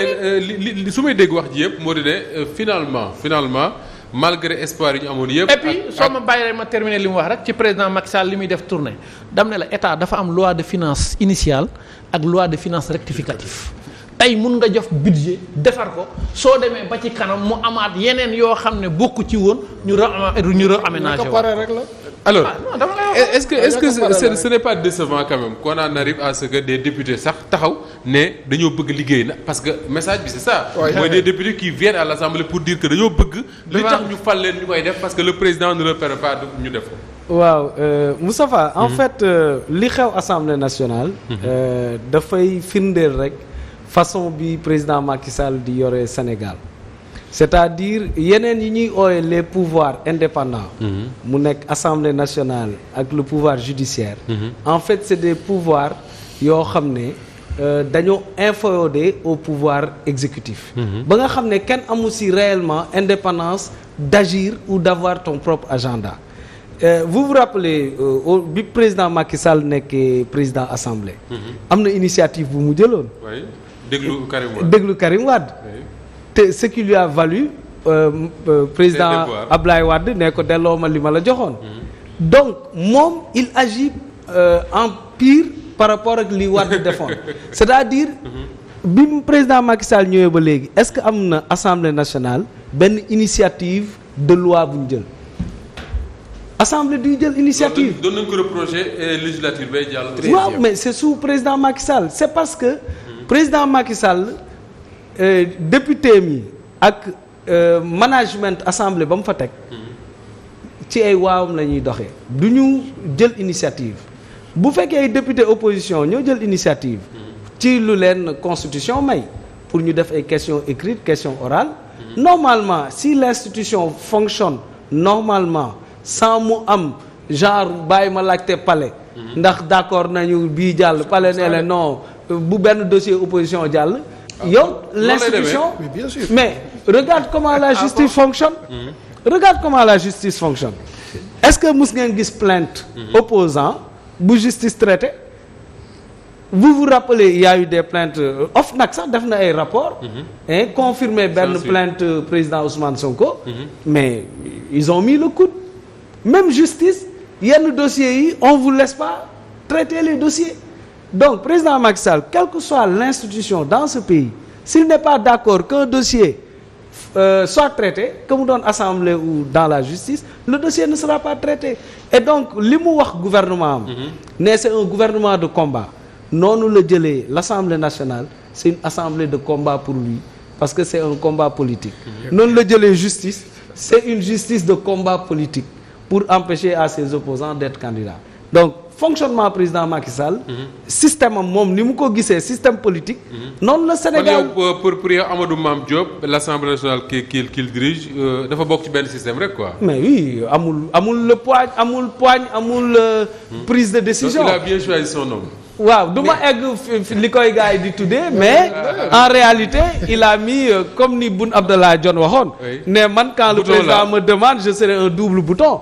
li su may dégg wax ji yëpp moo di ne finalement malgré espoir yi ñu amoon yëpp. et puis soo ma bàyyi rek ma terminer li mu wax rek ci président Macky Sall li muy def tournée dam ne la état dafa am loi de finance initiale ak loi de finance rectificative tey mun nga jox budget defar ko soo demee ba ci kanam mu amaat yeneen yoo xam ne bokku ci woon ñu re-aménagé woon. Alors est-ce que ce n'est pas décevant quand même qu'on en arrive à ce que des députés sax taxaw ne dañoo bëgg liggéey na parce que message bi c'est ça. mooy des députés qui viennent à l'Assemblée pour dire que dañoo bëgg. li tax ñu fal leen ñu koy def parce que le président ne leur permet pas ñu def ko. waaw Moustapha en fait li xew Assemblée nationale. dafay firndeel rek façon bi président Macky Sall di yore Sénégal. c'est-à-dire yeneen yi ñuy ooye les pouvoirs indépendants. mu nekk Assemblée nationale ak le pouvoir judiciaire. En fait c'est des pouvoirs yoo xam ne dañoo inféodé au pouvoir exécutif. ba nga xam ne kenn amu si réellement indépendance d'agir ou d'avoir ton propre agenda. Vous vous rappelez bi président Macky Sall nekkee président assemblée. am na initiative bu mu jëloon. oui déglu Karim Wade. te ce qui lui a valu président Ablaye Wade ne ko delloo ma li ma la joxoon. Donc moom il agit en pire par rapport ak li Wade defoon. C'est-à-dire bi président Macky Sall ñëwee ba léegi est-ce que am na Assemblée nationale benn initiative de loi bu ñu jël. Assemblée du jël initiative. doon nañ ko reprocher législature bay jàll. waaw mais c'est sous président Macky Sall c'est parce que président Macky Sall. Député mi ak management assemblée ba mu fa teg ci ay waawam la ñuy doxee du ñu jël initiative bu fekkee ay député opposition ñoo jël initiative ci lu leen constitution may pour ñu def ay questions écrites questions orales normalement si l'institution fonctionne normalement sans mu am genre bàyyi ma laajte palais ndax d'accord nañu bii jàll palais ne la non bu benn dossier opposition jàll yow l'institution mais regarde comment la justice fonctionne. Regarde comment la justice fonctionne. Est-ce que mus ngeen gis plainte opposant bu justice traité. Vous vous rappelez il y a eu des plaintes OFNAC sax def na ay rapport confirmé benn plainte président Ousmane Sonko. Mais ils ont mis le coude. Même justice yenn dossiers yi on vous laisse pas traiter les dossiers. Donc président Macky Sall quelle que soit l'institution dans ce pays s'il n'est pas d'accord qu'un dossier soit traité que mu doon assemblée ou dans la justice le dossier ne sera pas traité et donc li mu wax gouvernement am ne c'est un gouvernement de combat noonu la jëlee l'Assemblée nationale c'est une assemblée de combat pour lui parce que c'est un combat politique noonu la jëlee justice c'est une justice de combat politique pour empêcher à ses opposants d'être candidats donc fonctionnement président Macky Sall. système am moom ni mu ko gisee système politique. noonu la Sénégal pour yow Amadou Mame Diop l'Assemblée nationale qu'il dirige dafa bokk ci benn système rek quoi. mais oui amul le poigne amul prise de décision. Donc il a bien choisi son nom. waaw du ma egg li koy gars yi di tuddee mais en réalité il a mis comme ni Boun Abdallah Dionne waxoon ne man quand le président me demande je serai un double bouton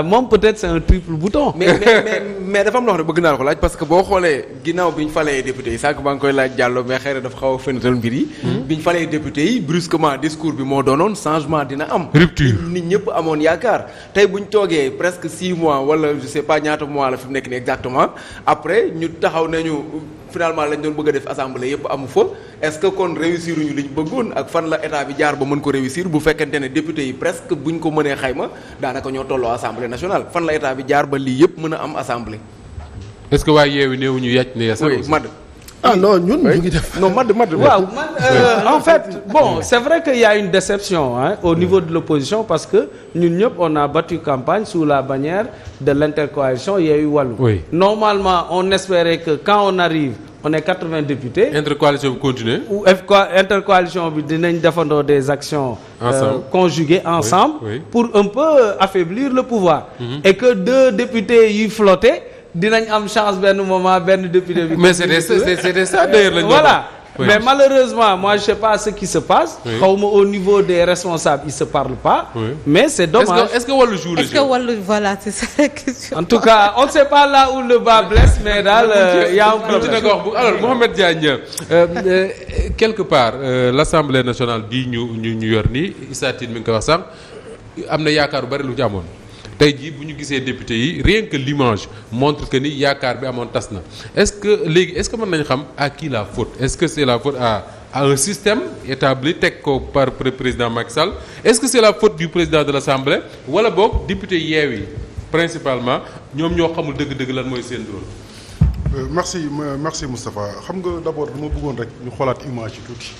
moom peut-être c'est un triple bouton mais dafa am loo xam ne bëgg naa ko laaj parce que boo xoolee ginnaaw bi ñu falee député yi sànq maa ngi koy laaj Diallo mais xëy na dafa xaw a fenatal mbir yi bi ñu falee député yi brusquement discours bi moo doonoon changement dina am rupture nit ñëpp amoon yaakaar tey bu ñu toogee presque 6 mois wala je sais pas ñaata mois la fi mu nekk nii exactement après ñu taxaw nañu finalement lañ doon bëgg a def assemblée yëpp amu fa est-ce que kon réussir ñu li ñu bëggoon ak fan la état bi jaar ba mën ko réussir bu fekkente ne député yi presque buñ ko mënee xayma daanaka ñoo tolloo assemblée nationale fan la état bi jaar ba lii yëpp mën a am assemblée. est-ce que waaye yeewi néew ñu yàcc ne yasa Mad non ñun ñu ngi def. non Mad waaw en fait bon c'est vrai qu'il y a une déception au niveau de l'opposition parce que ñun ñëpp on a battu campagne sous la bannière de l'intercoalition Yewwi Wallu. Oui. Normalement on espérait que quand on arrive on est 80 députés. intercoalition bi continuer. ou intercoalition bi dinañ defandoo des actions. conjuguées ensemble. Oui. pour un peu affaiblir le pouvoir. et que 2 députés yi flotté dinañ am chance benn moment benn député bi. mais c'était ça d'ailleurs lañ voilà mais malheureusement moi je sais pas ce qui se passe. xawma au niveau des responsables ils se parlent pas. mais c'est dommage. est-ce que Wallu joue le jeu? Est-ce que Wallu voilà c'est ça la question. En tout cas on ne sait pas là où le bas blesse mais daal y a un problème. alors Mohamed Diagne quelque part l'Assemblée nationale bii ñu yor nii Issa Tine mi ngi koy wax sànq am na yaakaar bu bari lu ci amoon. tey jii bu ñu gisee député yi rien que l'image montre que ni yaakaar bi amoon tas na est-ce que mën nañu xam à qui la faute est-ce que c'est la faute à un système établi teg ko par président Macky Sall est-ce que c'est la faute du président de l'Assemblée wala boog député Yewwi principalement ñoom ñoo xamul dëgg-dëgg lan mooy seen rôle. merci Moustapha xam nga d'abord dama bëggoon rek ñu xoolaat image yi tuuti.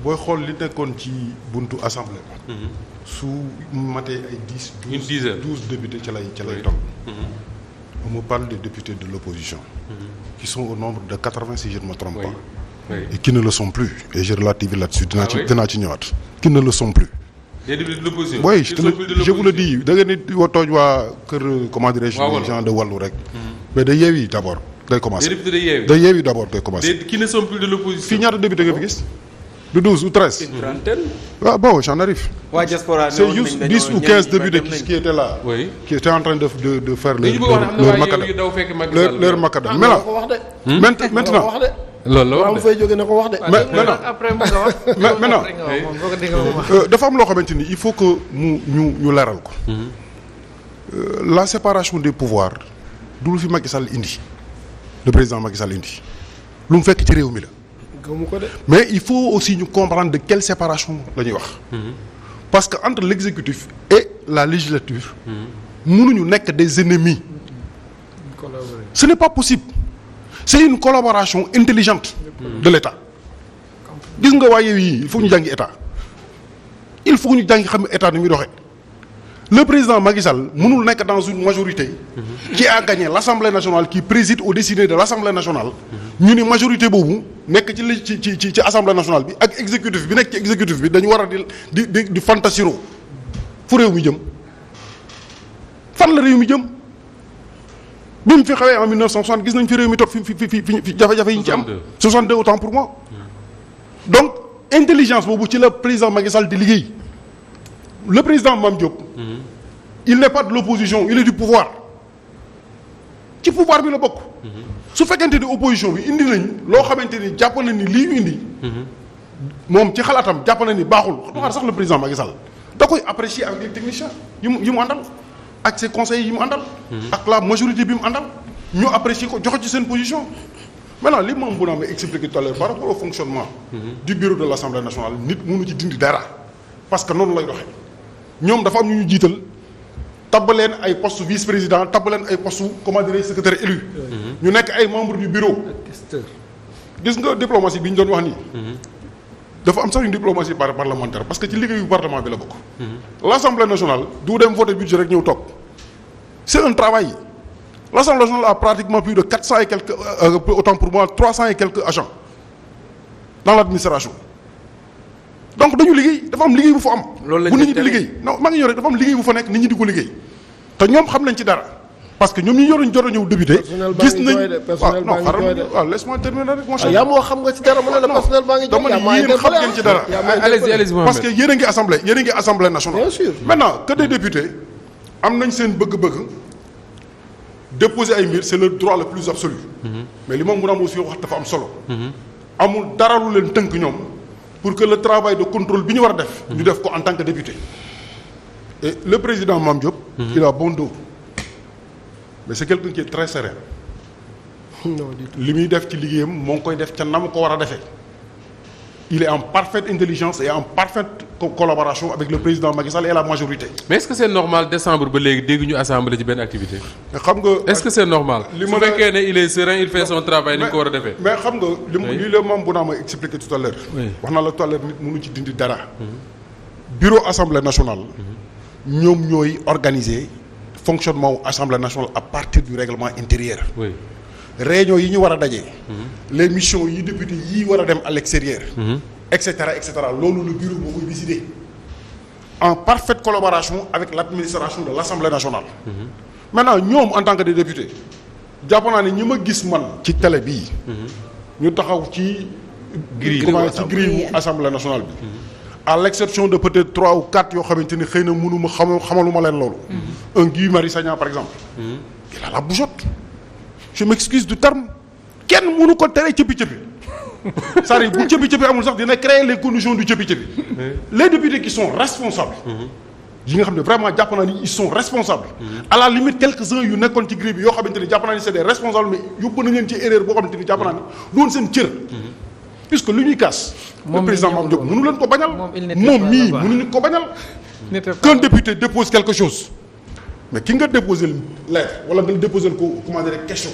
booy xool li nekkoon ci buntu assemblée. su matee ay 12 députés ca lay toog. on me parle des députés de l'opposition. qui sont au nombre de 80 si je ne me trompe pas. et qui ne le sont plus et je relativise là-dessus dinaa ci ñëwaat. qui ne le sont plus. des députés de l'opposition. oui je vous le dis da ngeen di tooj waa kër comment dirais-je. les gens de Wallu rek. mais de Yewwi d'abord day commencer. des députés de Yewwi. de Yewwi d'abord day commencer. qui ne sont plus de l'opposition. fii ñaata député nga fi gis. de 12 ou 13. une trentaine. Ah bon, j'en arrive. waa diaspora c'est juste 10 ou 15 députés qui étaient là. Oui. Qui étaient en train de faire leur macadam. Maintenant. loolu la wax de fay jóge na ko wax de. maintenant après mu nga wax. maintenant dafa am loo xamante ni il faut que ñu leeral ko. La séparation des pouvoirs du lu fi Macky Sall indi le président Macky Sall indi lu mu fekk ci réew mi la. mais il faut aussi ñu comprendre de quelle séparation la ñuy wax. parce que entre l'exécutif et la législature. mënuñu nekk des ennemis. ce n'est pas possible. c'est une collaboration intelligente. de l'État. gis nga waaye yii il faut ñu jàngi État. il faut ñu jàngi xam État ni muy doxee. le président Macky Sall mënul nekk dans une majorité. qui a gagné l'Assemblée nationale qui préside aux décisions de l'Assemblée nationale. ñu ni majorité boobu nekk ci Assemblée nationale bi ak exécutif bi nekk ci exécutif bi dañu war a di fantasiro fu réew mi jëm fan la réew mi jëm. bi mu fi xawee en 1960 gis nañ fi réew mi toog fi jafe-jafe yi ñu ci am. 62 autant pour moi. donc intelligence boobu ci la président Macky Sall di liggéey. le président Mame Diop. il n'est pas de l'opposition il est du pouvoir. ci pouvoir bi la bokk. su fekkente ni opposition bi indi nañ loo xamante ni jàpp na ni lii ñu indi. moom ci xalaatam jàpp na ni baaxul. waxaat sax le président Macky Sall da koy apprécier avec les techniciens yi mu àndal. ak ses conseillers yi mu àndal. ak la majorité bi mu àndal. ñu apprécier ko joxe ci seen position. maintenant li moom bu naa ma expliqué tout à l'heure par rapport au fonctionnement. du bureau de l'Assemblée nationale nit mënu ci dindi dara. parce que noonu lay doxee ñoom dafa am ñu jiital tabbaleen ay poste vice-président tabbaleen ay poste comment dirais secrétaire élu. ñu nekk ay membres du bureau. gis nga diplomatie bi ñu doon wax nii. dafa am sax une diplomatie parlementaire parce que ci liggéeyu parlement bi la bokk. l'Assemblée nationale du dem voter budget rek ñëw toog. c'est un travail. L'Assemblée nationale a pratiquement plus de 400 et quelques autant pour moi 300 et quelques agents dans l'administration. donc dañu liggéey dafa am liggéey bu fa am. loolu bu nit ñi di liggéey non maa ngi ñëw rek dafa am liggéey bu fa nekk nit ñi di ko liggéey te ñoom xam nañ ci dara parce que ñoom ñi jot a ñëw député. gis nañ personnel baa ngi jooy de waaw laisse-moi terminer rek mon cher. yaa moo xam nga ci dara mu ne la personnel baa ngi jooy. dama ni yéen xam ngeen ci dara. allez-y parce que yéen a ngi assemblée nationale. bien sûr maintenant que des députés am nañ seen bëgg-bëgg déposer ay mbir c'est le droit le plus absolu. mais li moom mun a am aussi wax dafa am solo. amul dara lu leen tënk ñoom. pour que le travail de contrôle bi ñu war a def. ñu def ko en tant que député. et le président Mame Diop. il a bon dos. mais c'est quelqu'un qui est très serein. li muy def ci liggéeyam moo ngi koy def ca na mu ko war a defee. il est en parfaite intelligence et en parfaite collaboration avec le président Macky Sall et la majorité. mais est-ce que c'est normal décembre ba léegi dégg ñu assemblée ci benn activité. xam nga est-ce que c'est normal. su fekkee ne il est serein il fait son travail ni mu ko war a defee. mais xam nga li la moom bu naa ma expliqué tout à l'heure. wax naa la tout à l'heure nit mënu ci dindi dara. bureau assemblée nationale. ñoom ñooy organiser fonctionnement wu assemblée nationale à partir du règlement intérieur. oui. réunion yi ñu war a dajee. les missions yi député yi war a dem à l'extérieur. et cetera loolu le bureau moo koy décider. en parfaite collaboration avec l'administration de l'Assemblée nationale. maintenant ñoom en tant que des députés jàpp naa ne ñi ma gis man. ci télé bii. ñu taxaw ci grille wu assemblée nationale bi à l'exception de peut-être 3 ou 4 yoo xamante ni xëy na mënuma xamaluma leen loolu un Guy Marius Sagna par exemple il a la bougeotte je m'excuse du terme kenn mënu ko tere cëppi-cëppi c'est-à-dire bu cëppi-cëppi amul sax dina créer les conditions du cëppi-cëppi les députés qui sont responsables yi nga xam ne vraiment jàpp naa ni ils sont responsables à la limite quelques-uns yu nekkoon ci grille bi yoo xamante ni jàpp naa ni c'est des responsables mais yóbbu nañ leen ci erreur boo xamante ni jàpp naa ni doon seen cër puisque lu ñuy kaas le président Mame Diop mënu leen ko bañal moom mii mënuñu ko bañal qu'un député dépose quelque chose mais ki nga déposer lettre wala nga déposer ko comment dire question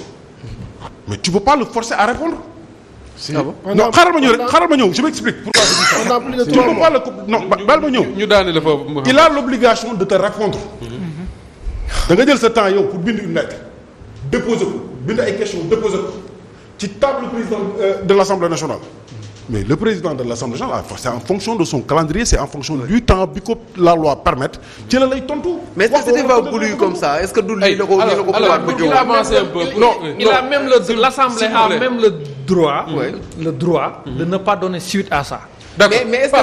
mais tu peux pas le forcer à répondre non xaaral ma ñëw je m'explique pourquoi je dis ça. Tu peux pas le non baal ma ñëw. ñu daane la foofu. il a l'obligation de te répondre. da nga jël sa temps yow pour bind une lettre déposer ko bind ay questions déposer ko ci table président de l'Assemblée nationale. mais le président de l'Assemblée nationale c'est en fonction de son calendrier c'est en fonction du temps bi ko la loi permettre ci la lay tontu. mais est-ce que c'était pas voulu comme ça est-ce que du lii la ko il a avancé un peu. Non, l'Assemblée a même le droit de ne pas donner suite à ça. D'accord. mais est-ce que